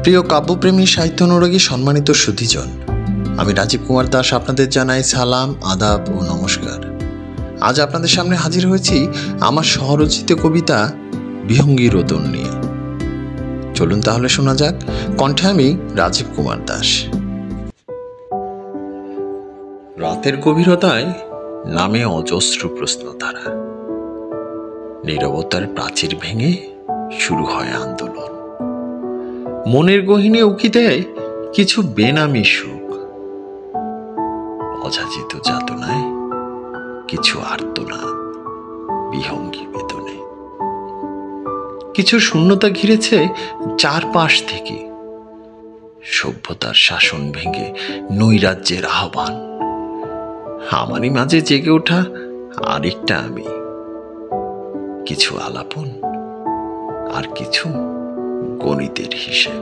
প্রিয় কাব্যপ্রেমী সাহিত্য অনুরাগী সম্মানিত সুধীজন, আমি রাজীব কুমার দাস আপনাদের জানাই সালাম, আদাব ও নমস্কার। আজ আপনাদের সামনে হাজির হয়েছি আমার স্বরচিত কবিতা বিহঙ্গী রোদন নিয়ে। চলুন তাহলে শোনা যাক। কণ্ঠে আমি রাজীব কুমার দাস। রাতের গভীরতায় নামে অজস্র প্রশ্নধারা, নীরবতার প্রাচীর ভেঙে শুরু হয় আন্দোলন। মনের গহীনে উকি দেয় কিছু বেনামি সুখ, অযাচিত যাতনায় কিছু আর্তনাদ, বিহঙ্গী বেদনে। কিছু শূন্যতা ঘিরেছে চারপাশ থেকে, সভ্যতার শাসন ভেঙে নৈরাজ্যের আহ্বান। আমারই মাঝে জেগে ওঠা আরেকটা আমি, কিছু আলাপন আর কিছু গণিতের হিসেব।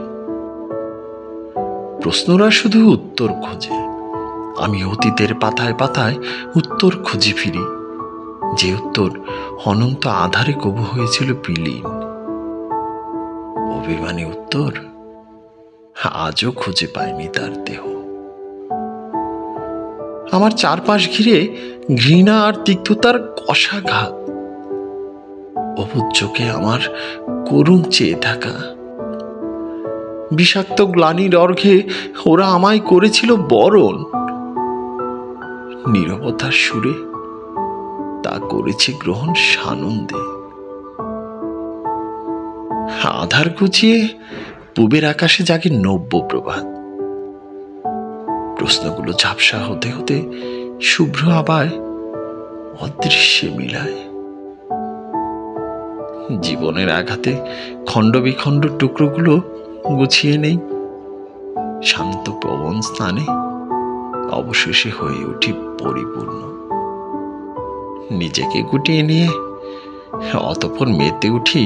প্রশ্নরা শুধু উত্তর খোঁজে, আমি অতীতের পাতায় পাতায় উত্তর খুঁজে ফিরি, যে উত্তর অনন্ত আধারে কবু হয়েছিল বিলীন। অভিমানী উত্তর আজও খুঁজে পায়নি তার দেহ। আমার চারপাশ ঘিরে ঘৃণা আর তিক্ততার কষাঘাত, অবুঝ চোখে আমার করুণ চেয়ে থাকা। বিষাক্ত গ্লানির অর্ঘে ওরা আমায় করেছিল বরণ, নীরবতার সুরে তা করেছে গ্রহণ সানন্দে। আধার ঘুচিয়ে পূবের আকাশে জাগে নব্য প্রভাত। প্রশ্নগুলো ঝাপসা হতে হতে শুভ্র আবায় অদৃশ্যে মিলায়। জীবনের আঘাতে খণ্ড বিখণ্ড টুকরোগুলো গুছিয়ে নেই, শান্ত পবন স্থানে অবশেষে হয়ে উঠি পরিপূর্ণ। নিজেকে গুটিয়ে নিয়ে অতঃপর মেতে উঠি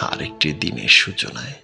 আরেকটি দিনের সূচনায়।